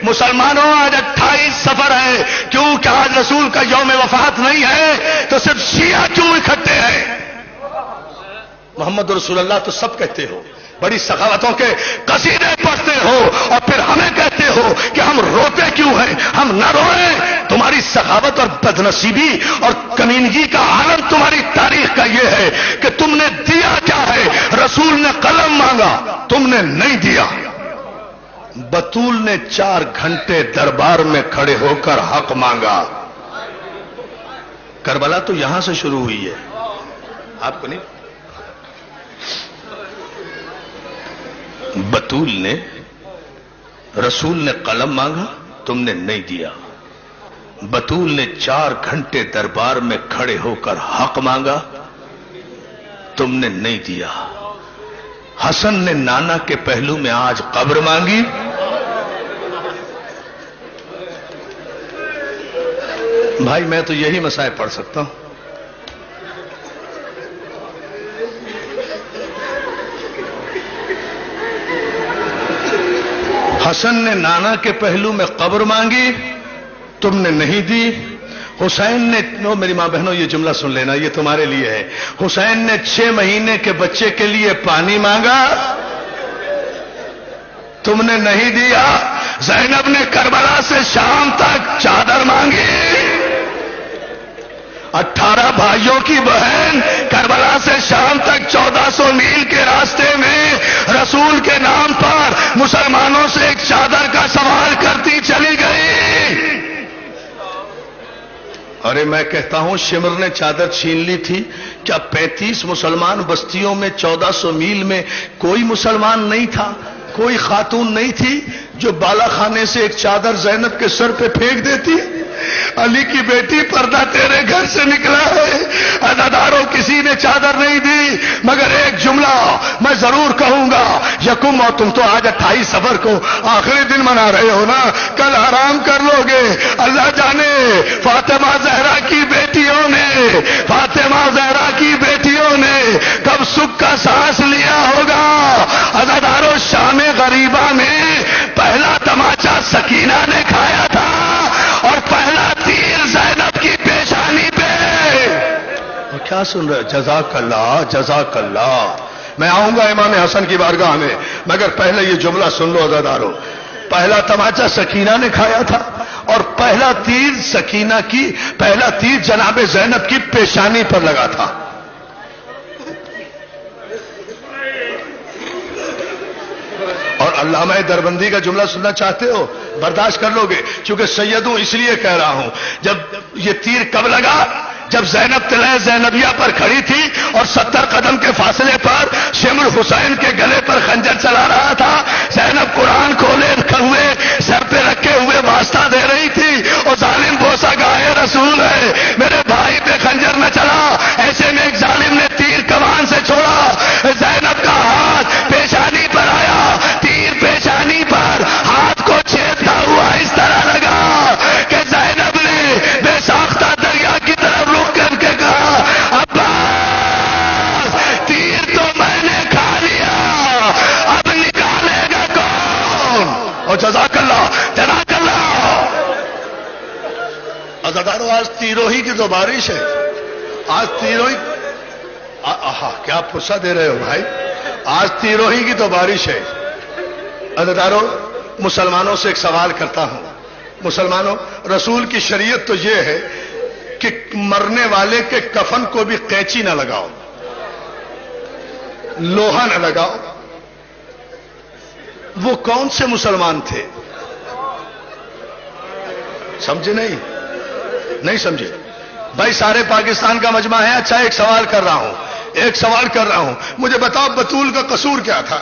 مسلمانوں آج 28 سفر ہے، کیوں کہ آج رسول کا یوم وفات نہیں ہے تو صرف شیعہ کیوں اکٹھے ہیں؟ محمد رسول اللہ تو سب کہتے ہو، بڑی سخاوتوں کے قصیدے پڑھتے ہو، اور پھر ہمیں کہتے ہو کہ ہم روتے کیوں ہیں؟ ہم نہ روئیں۔ تمہاری سخاوت اور بدنصیبی اور کمینگی کا عالم تمہاری تاریخ کا یہ ہے کہ تم نے دیا کیا ہے؟ رسول نے قلم مانگا، تم نے نہیں دیا۔ بطول نے 4 گھنٹے دربار میں کھڑے ہو کر حق مانگا۔ کربلا تو یہاں سے شروع ہوئی ہے، آپ کو نہیں؟ بطول نے، رسول نے قلم مانگا، تم نے نہیں دیا۔ بطول نے 4 گھنٹے دربار میں کھڑے ہو کر حق مانگا، تم نے نہیں دیا۔ حسن نے نانا کے پہلو میں آج قبر مانگی، بھائی میں تو یہی مسائل پڑھ سکتا ہوں۔ حسن نے نانا کے پہلو میں قبر مانگی، تم نے نہیں دی۔ حسین نے، میری ماں بہنوں یہ جملہ سن لینا، یہ تمہارے لیے ہے۔ حسین نے 6 مہینے کے بچے کے لیے پانی مانگا، تم نے نہیں دیا۔ زینب نے کربلا سے شام تک چادر مانگی، 18 بھائیوں کی بہن کربلا سے شام تک 1400 میل کے راستے میں رسول کے نام پر مسلمانوں سے ایک چادر کا سوال کرتی چلی گئی۔ ارے میں کہتا ہوں شمر نے چادر چھین لی تھی، کیا 35 مسلمان بستیوں میں 1400 میل میں کوئی مسلمان نہیں تھا؟ کوئی خاتون نہیں تھی جو بالا خانے سے ایک چادر زینب کے سر پہ پھینک دیتی؟ علی کی بیٹی پردہ تیرے گھر سے نکلا ہے، عزاداروں کسی نے چادر نہیں دی۔ مگر ایک جملہ میں ضرور کہوں گا، یکم، اور تم تو آج 28 سفر کو آخری دن منا رہے ہو نا، کل آرام کر لو گے۔ اللہ جانے فاطمہ زہرا کی بیٹیوں نے، فاطمہ زہرا کی بیٹیوں نے کب سکھ کا سانس لیا ہوگا۔ عزاداروں شام غریبہ میں پہلا تماچا سکینہ نے کھایا تھا، اور پہلا تیر زینب کی پیشانی پہ۔ اور کیا سن رہے؟ جزاک اللہ، جزاک اللہ۔ میں آؤں گا امام حسن کی بارگاہ میں، مگر پہلے یہ جملہ سن لو عزادارو، پہلا تماچا سکینہ نے کھایا تھا، اور پہلا تیر سکینہ کی، پہلا تیر جناب زینب کی پیشانی پر لگا تھا۔ اور علامہ دربندی کا جملہ سننا چاہتے ہو؟ برداشت کر لو گے، کیونکہ سیدوں اس لیے کہہ رہا ہوں، جب یہ تیر کب لگا؟ جب زینب طلعہ زینبیہ پر کھڑی تھی اور 70 قدم کے فاصلے پر شمر حسین کے گلے پر خنجر چلا رہا تھا۔ زینب قرآن کھولے ہوئے سر پہ رکھے ہوئے واسطہ دے رہی تھی، اور ظالم بوسا گائے رسول ہے، میرے بھائی پہ خنجر نہ چلا۔ ایسے میں ایک ظالم نے تیر کمان سے چھوڑا، زینب کا ہاتھ پیشانی پر آیا، تیر پیشانی پر ہاتھ کو چھیدتا ہوا اس طرح لگا کہ زینب نے بے ساختہ دریا کی طرف رخ کر کے کہا، عباس تیر تو میں نے کھا لیا، اب نکالے گا کون؟ اور جزاک اللہ، جزاک اللہ۔ عزادارو آج تیروہی کی تو بارش ہے، آج تیروہی، کیا پرسہ دے رہے ہو بھائی، آج تیروہی کی تو بارش ہے۔ عزادارو مسلمانوں سے ایک سوال کرتا ہوں، مسلمانوں، رسول کی شریعت تو یہ ہے کہ مرنے والے کے کفن کو بھی قینچی نہ لگاؤ، لوہا نہ لگاؤ۔ وہ کون سے مسلمان تھے؟ سمجھے نہیں سمجھے بھائی، سارے پاکستان کا مجمع ہے۔ اچھا ایک سوال کر رہا ہوں، مجھے بتاؤ بطول کا قصور کیا تھا؟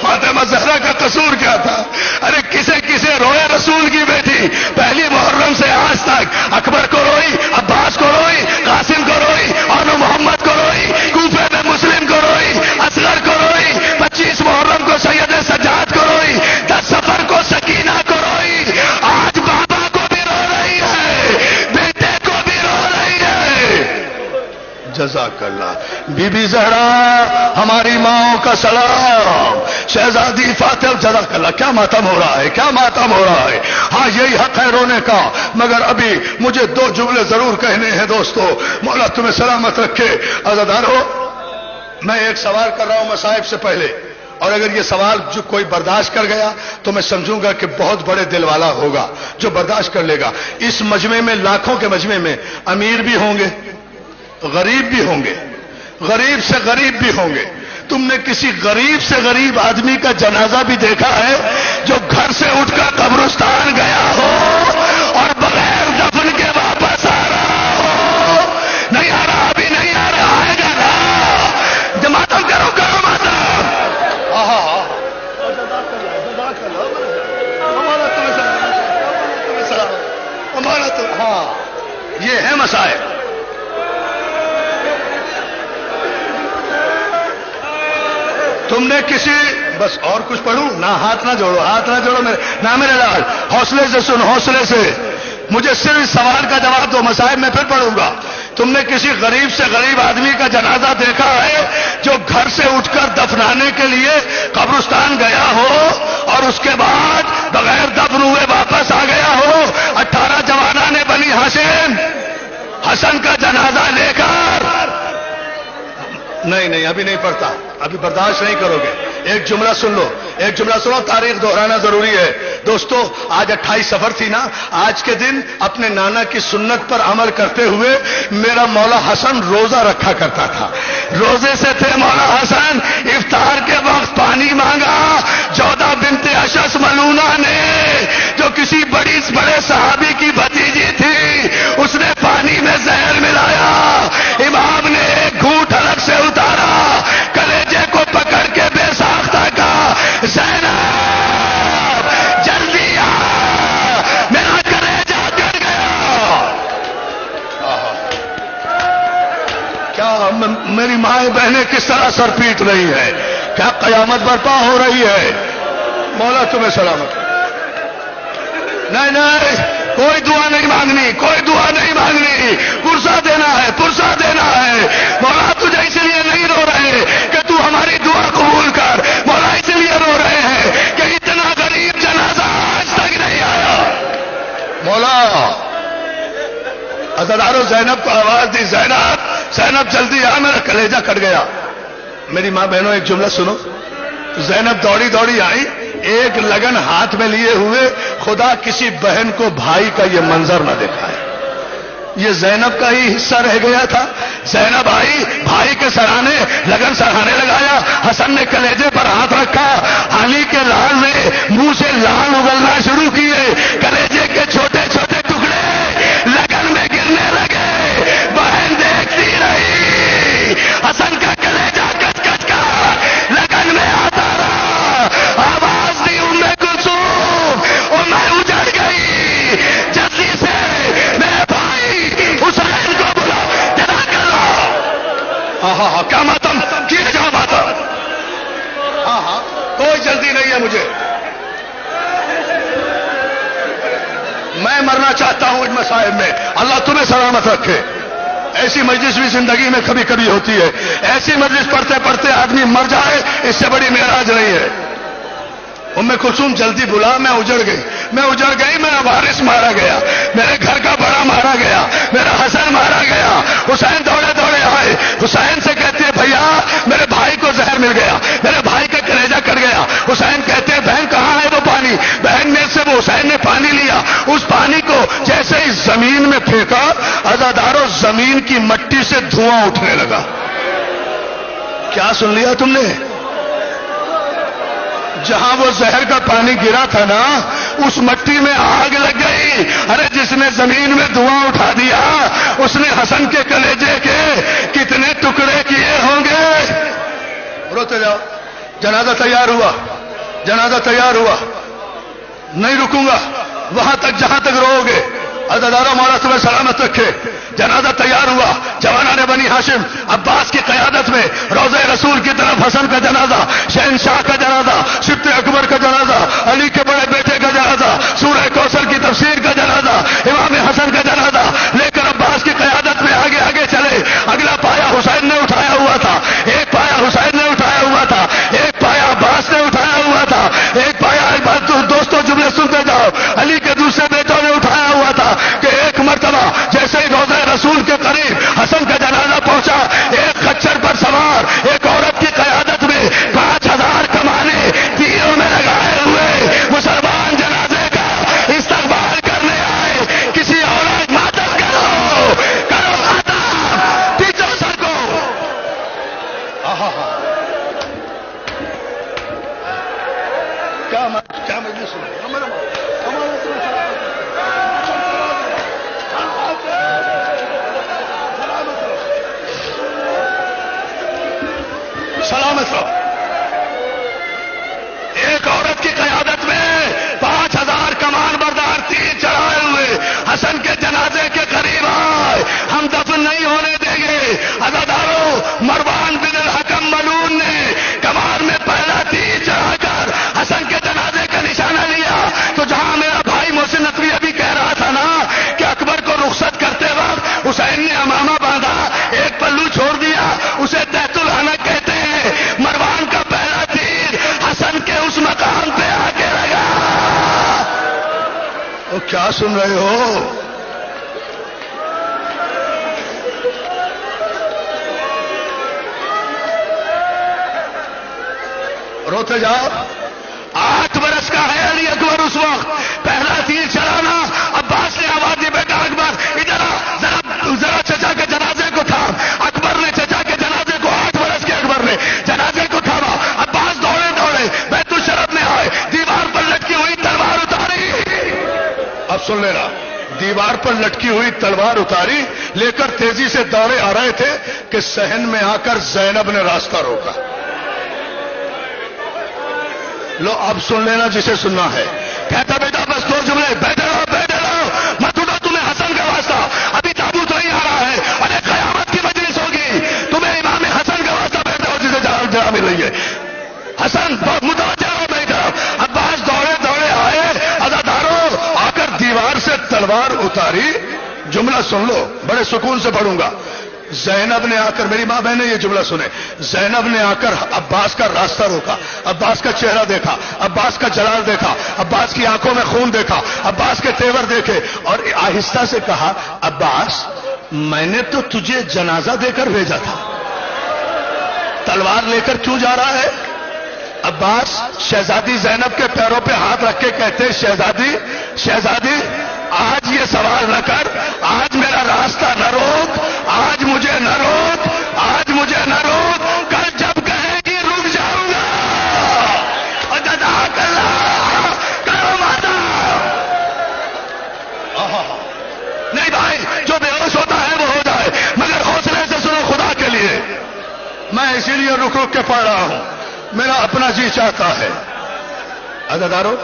فاطمہ زہرا کا قصور کیا تھا؟ ارے کسے روئے رسول کی بیٹی؟ پہلی محرم سے آج تک اکبر کو روئی، عباس کو روئی، قاسم کو روئی، اور محمد کو روئی، کوفے میں مسلم کو روئی، اصغر کو روئی، 25 محرم کو سید سجاد کو روئی، 10 سفر کو سکینہ کو روئی۔ آج بابا کو بھی رو رہی ہے، بیٹے کو بھی رو رہی ہے۔ جزاک اللہ۔ بی بی زہرا ہماری ماؤں کا سلام، شہزادی فاطمہ جزاک اللہ۔ کیا ماتم ہو رہا ہے، کیا ماتم ہو رہا ہے۔ ہاں یہی حق ہے رونے کا، مگر ابھی مجھے دو جملے ضرور کہنے ہیں دوستو۔ مولا تمہیں سلامت رکھے۔ عزادارو، میں ایک سوال کر رہا ہوں مصائب سے پہلے، اور اگر یہ سوال جو کوئی برداشت کر گیا تو میں سمجھوں گا کہ بہت بڑے دل والا ہوگا جو برداشت کر لے گا۔ اس مجمع میں، لاکھوں کے مجمع میں امیر بھی ہوں گے، غریب بھی ہوں گے، غریب سے غریب بھی ہوں گے۔ تم نے کسی غریب سے غریب آدمی کا جنازہ بھی دیکھا ہے جو گھر سے اٹھ کر قبرستان گیا ہو اور بغیر دفن کے واپس آ رہا ہو؟ نہیں آ رہا، ابھی نہیں آ رہا، آئے گا نا۔ ماتم کرو، کرو ماتم۔ ہاں یہ ہے مسائل۔ تم نے کسی، بس اور کچھ پڑھوں نہ، ہاتھ نہ جوڑو، ہاتھ نہ جوڑو میرے، نہ میرے لال، حوصلے سے سن، حوصلے سے مجھے صرف اس سوال کا جواب دو، مسائل میں پھر پڑھوں گا۔ تم نے کسی غریب سے غریب آدمی کا جنازہ دیکھا ہے جو گھر سے اٹھ کر دفنانے کے لیے قبرستان گیا ہو اور اس کے بعد بغیر دفن ہوئے واپس آ گیا ہو؟ 18 جوانان بنی ہاشم حسن کا جنازہ لے کر؟ نہیں نہیں، ابھی نہیں پڑھتا، ابھی برداشت نہیں کرو گے۔ ایک جملہ سن لو، ایک جملہ سنو، تاریخ دہرانا ضروری ہے دوستو۔ آج 28 سفر تھی نا، آج کے دن اپنے نانا کی سنت پر عمل کرتے ہوئے میرا مولا حسن روزہ رکھا کرتا تھا۔ روزے سے تھے مولا حسن، افطار کے وقت پانی مانگا۔ جودہ بنت اشعث ملونہ نے، جو کسی بڑے صحابی کی بھتیجی تھی، اس نے پانی میں زہر ملایا۔ امام نے ایک گھونٹ الگ سے اتارا، کلیجے کو پکڑ کے بے ساختہ کہا، زینب جلدی آ، میرا کلیجہ گر گیا۔ کیا میری مائیں بہنیں کس طرح سر پیٹ رہی ہیں، کیا قیامت برپا ہو رہی ہے۔ مولا تمہیں سلامت۔ نہیں نہیں، کوئی دعا نہیں مانگنی، کوئی دعا نہیں مانگنی، پرسہ دینا ہے، پرسہ دینا ہے۔ مولا تجھے اس لیے نہیں رو رہے کہ تو ہماری دعا قبول کر، مولا اس لیے رو رہے ہیں کہ اتنا غریب جنازہ آج تک نہیں آیا۔ مولا عزادارو، زینب کو آواز دی، زینب زینب جلدی آ، میرا کلیجہ کٹ گیا۔ میری ماں بہنوں ایک جملہ سنو۔ زینب دوڑی دوڑی آئی، ایک لگن ہاتھ میں لیے ہوئے۔ خدا کسی بہن کو بھائی کا یہ منظر نہ دیکھا ہے، یہ زینب کا ہی حصہ رہ گیا تھا۔ زینب آئی، بھائی کے سرانے لگن سرانے لگایا، حسن نے کلیجے پر ہاتھ رکھا، علی کے لال نے منہ سے لال اگلنا شروع کیے، کلیجے کے چھوٹے چھوٹے ٹکڑے لگن میں گرنے لگے۔ بہن دیکھتی رہی، حسن کا کلیجہ کچ کچ کر لگن میں آتا رہا۔ آواز دی ام کلثوم، اور میں اجڑ گئی، جلدی سے میرے بھائی حسین کو بلا، جزاک اللہ۔ ہاں کیا ماتم کیے جا ماتم۔ ہاں کوئی جلدی نہیں ہے مجھے، میں مرنا چاہتا ہوں ان مسائل میں۔ اللہ تمہیں سلامت رکھے۔ ایسی مجلس بھی زندگی میں کبھی کبھی ہوتی ہے، ایسی مجلس پڑھتے پڑھتے آدمی مر جائے، اس سے بڑی معراج نہیں ہے۔ ام کلثوم جلدی بلا، میں اجڑ گئی، میرا وارث مارا گیا، میرے گھر کا بڑا مارا گیا، میرا حسن مارا گیا۔ حسین دوڑے دوڑے آئے، حسین سے کہتے ہیں بھیا میرے بھائی کو زہر مل گیا، میرے بھائی کا کلیجہ کٹ گیا۔ حسین کہتے ہیں بہن کہاں ہے وہ پانی؟ بہن میں سے وہ حسین نے پانی لیا، اس پانی کو جیسے ہی زمین میں پھینکا، عزادارو زمین کی مٹی سے دھواں اٹھنے لگا۔ کیا سن لیا تم نے؟ جہاں وہ زہر کا پانی گرا تھا نا، اس مٹی میں آگ لگ گئی۔ ارے جس نے زمین میں دھواں اٹھا دیا، اس نے حسن کے کلیجے کے کتنے ٹکڑے کیے ہوں گے۔ روتے جاؤ، جنازہ تیار ہوا، جنازہ تیار ہوا، نہیں رکوں گا وہاں تک جہاں تک رو گے۔ عزادارو مولا تمہیں سلامت رکھے۔ جنازہ تیار ہوا، جوانان بنی ہاشم عباس کی قیادت میں روضہ رسول کی طرف حسن کا جنازہ، شہنشاہ کا جنازہ، سبط اکبر کا جنازہ، علی کے بڑے بیٹے کا جنازہ، سورہ کوثر کی تفسیر کا جنازہ، امام حسن کا جنازہ لے کر عباس کی قیادت میں آگے آگے چلے۔ اگلا پایا کیا سن رہے ہو؟ روتے جاؤ. 8 برس کا ہے علی اکبر اس وقت. پہلا تیر چلانا. عباس نے آواز دی بیٹا اکبر ادھر ذرا چچا کے جنازے کو تھام. اکبر نے چچا کے جنازے کو 8 برس کے اکبر نے جنازے کو تھاما. عباس دوڑے دوڑے بیت الشرف میں آئے. دیوار پر لٹکی ہوئی تلوار اتاری. اب سن لینا. دیوار پر لٹکی ہوئی تلوار اتاری لے کر تیزی سے دوڑے آ رہے تھے کہ صحن میں آ کر زینب نے راستہ روکا. لو اب سن لینا جسے سننا ہے. کہتا بیٹا بس 2 جملے. بیٹھے رہو مت اٹھو. تمہیں حسن کا واسطہ. ابھی تابوت نہیں آ رہا ہے. ارے قیامت کی مجلس ہوگی. تمہیں امام حسن کا واسطہ. بیٹھا ہو جسے جگہ مل رہی ہے. حسن بہت متوجہ ہو. بیٹھا. عباس دوڑے دوڑے آئے. عزاداروں آ کر دیوار سے تلوار اتاری. جملہ سن لو بڑے سکون سے پڑھوں گا. زینب نے آ کر, میری ماں بہنیں یہ جملہ سنے, زینب نے آ کر عباس کا راستہ روکا. عباس کا چہرہ دیکھا. عباس کا جلال دیکھا. عباس کی آنکھوں میں خون دیکھا. عباس کے تیور دیکھے اور آہستہ سے کہا عباس میں نے تو تجھے جنازہ دے کر بھیجا تھا. تلوار لے کر کیوں جا رہا ہے؟ عباس شہزادی زینب کے پیروں پہ ہاتھ رکھ کے کہتے شہزادی آج یہ سوال نہ کر. آج میرا راستہ نہ روک. آج مجھے نہ روک. آج مجھے نہ روک. کل جب کہے گی رک جاؤں گا. اور جزاک اللہ کرو وعدہ. نہیں بھائی جو بے ہوش ہوتا ہے وہ ہو جائے مگر حوصلے سے سنو خدا کے لیے. میں اسی لیے رک رک کے پڑھ رہا ہوں. میرا اپنا جی چاہتا ہے. عزادارو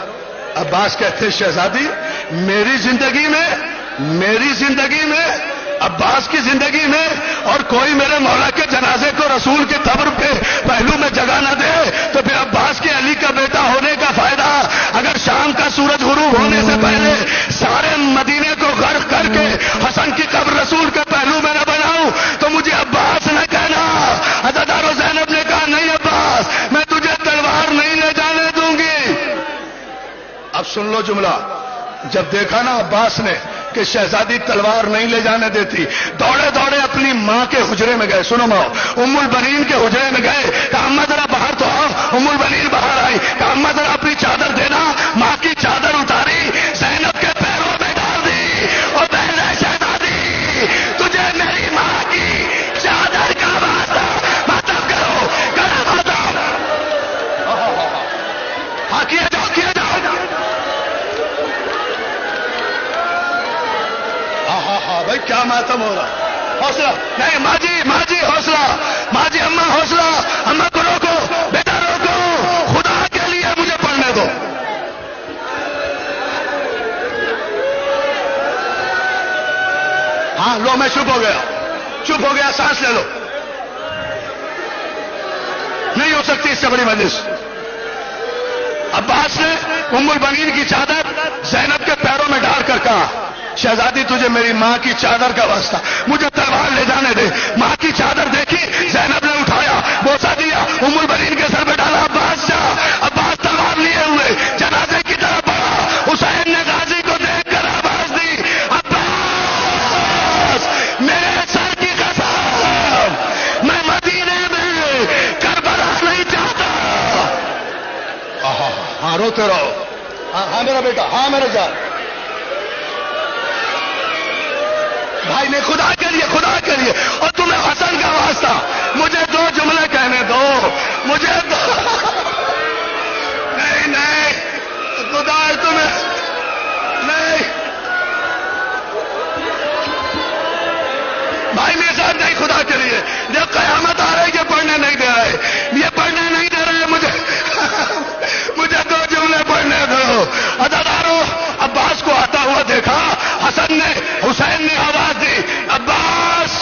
عباس کہتے شہزادی میری زندگی میں عباس کی زندگی میں اور کوئی میرے مولا کے جنازے کو رسول کے قبر پہ پہلو میں جگہ نہ دے تو پھر عباس کے علی کا بیٹا ہونے کا فائدہ. اگر شام کا سورج غروب ہونے سے پہلے سارے مدینے کو غرق کر کے حسن کی قبر رسول کے پہلو میں نہ بناؤں تو مجھے عباس نہ کہنا. عزادارو زینب نے کہا نہیں عباس میں تجھے تلوار نہیں لے جانے دوں گی. اب سن لو جملہ. جب دیکھا نا عباس نے کہ شہزادی تلوار نہیں لے جانے دیتی, دوڑے دوڑے اپنی ماں کے حجرے میں گئے. سنو ماں, ام البنین کے حجرے میں گئے. کہا اماں ذرا باہر تو آؤ. ام البنین باہر آئی. کہا اماں ذرا اپنی چادر دینا. ماں کی چادر اتاری زینب کے پیروں میں ڈال دی. اور بہن شہزادی تجھے میری ماں کی چادر کا واسطہ ماتم کرو کرا ماتم. ہاں کیا جاؤ کیا جاؤ. بھائی کیا ماتم ہو رہا. حوصلہ نہیں ماں جی حوصلہ. ماں جی اماں حوصلہ. اماں کو روکو. بیٹا روکو. خدا کے لیے مجھے پڑھنے دو. ہاں لو میں چپ ہو گیا. سانس لے لو. نہیں ہو سکتی اس سے بڑی مجلس. عباس نے ام البنین کی چادر زینب کے پیروں میں ڈال کر کہا شہزادی تجھے میری ماں کی چادر کا واسطہ مجھے تلوار لے جانے دے. ماں کی چادر دیکھی زینب نے اٹھایا بوسا دیا ام البنین کے سر پہ ڈالا. عباس تلوار لیے ہوئے جنازے کی طرف بڑھا. حسین نے غازی کو دیکھ کر آواز دی عباس میرے سر کی قسم میں مدینے میں کربلا نہیں چاہتا. ہاں روتے رہو. ہاں میرا بیٹا. ہاں میرا جان. بھائی نے خدا کے لیے اور تمہیں حسن کا واسطہ مجھے 2 جملے کہنے دو. مجھے نہیں خدا ہے تمہیں نہیں. بھائی میرے ساتھ نہیں خدا کے لیے. جب قیامت آ رہی ہے پڑھنے نہیں دے رہے. یہ پڑھنے نہیں دے رہے. مجھے 2 جملے پڑھنے دو. عزادارو عباس کو آتا ہوا دیکھا. حسین نے آواز دی عباس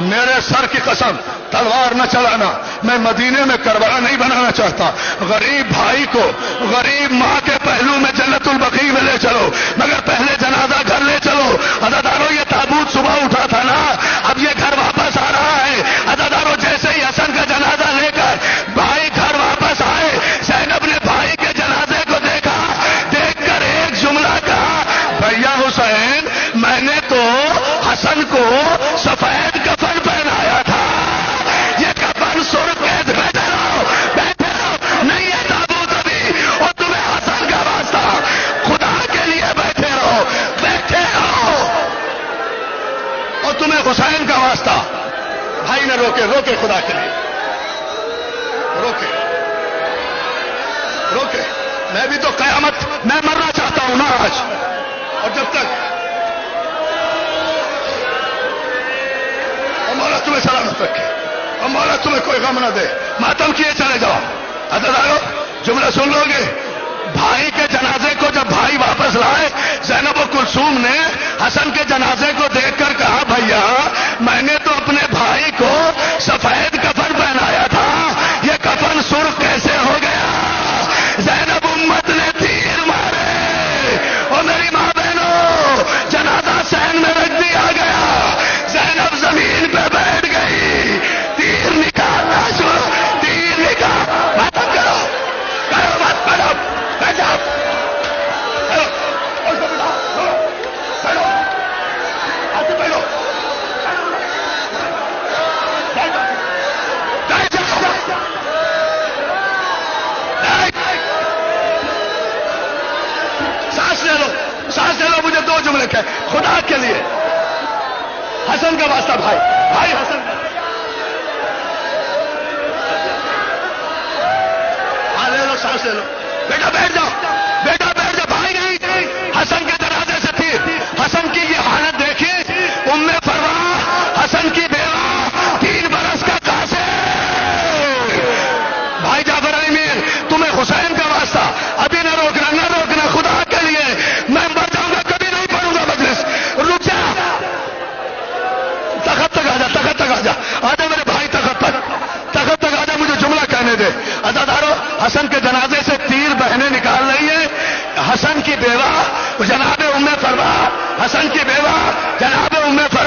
میرے سر کی قسم تلوار نہ چلانا. میں مدینے میں کربلا نہیں بنانا چاہتا. غریب بھائی کو غریب ماں کے پہلو میں جنت البقیع میں لے چلو مگر پہلے جنازہ گھر لے چلو. عزادارو یہ تابوت صبح اٹھا تھا نا. اب یہ گھر واپس آ رہا ہے. عزادارو جیسے ہی حسن کا جنازہ لے کر بھائی گھر واپس آئے زینب نے بھائی کے جنازے کو دیکھا. دیکھ کر ایک جملہ کہا حسن کو سفید کفن پہنایا تھا، یہ کفن سرخ بیٹھے رہو، بیٹھے رہو، نہیں ہے تابوت ابھی، اور تمہیں حسن کا واسطہ، خدا کے لیے بیٹھے رہو، بیٹھے رہو، اور تمہیں حسین کا واسطہ۔ بھائی نے روکے، روکے خدا کے لیے، روکے روکے، میں بھی تو قیامت میں مرنا چاہتا ہوں نا آج، اور جب تک مولا تمہیں سلامت رکھے، اور مولا تمہیں کوئی غم نہ دے، ماتم کیے چلے جاؤ۔ عزیزانو جملہ سن لو گے، بھائی کے جنازے کو جب بھائی واپس لائے، زینب و کلثوم نے حسن کے جنازے کو دیکھ کر کہا بھیا میں نے تو اپنے بھائی کو سفید کفن پہنایا تھا، یہ کفن سرخ کیسے ہو گیا؟ زینب امت نے تیر مارے، اور میری ماں بہنوں جنازہ سین میں رکھ دیا گیا، زینب زمین پہ بیٹھ گئی، تیر نکالنا شروع، تیر نکال، ختم کرو، کرو مت، کرو، بیٹھ جاؤ، سانس لے لو، مجھے دو جملے کہ خدا کے لیے حسن کا واسطہ، بھائی بھائی حسن کا، ہاں لے لو، سانس لے لو، بیٹا بیٹھ جاؤ، بیٹا بیٹھ جاؤ، بھائی نہیں، حسن کے جنازے سے تھی، حسن کی یہ حالت دیکھی، ام فروا حسن کی بیوہ 3 برس کا قاصر، بھائی جعفر امین تمہیں حسین کا واسطہ، ابھی نہ روکنا، نہ روکنا، خدا کے لیے میں مر جاؤں گا، کبھی نہیں پڑھوں گا مجلس، رک جا، تخت تک آ جا، تخت تک آ جا، آ جا میرے بھائی، تخت تک آ جا، مجھے جملہ کہنے دے۔ عزادارو حسن کے جنازے سے تیر بہنیں نکال رہی ہیں، حسن کی بیوہ جناب ام فروا، حسن کی بیوہ جناب ام فروا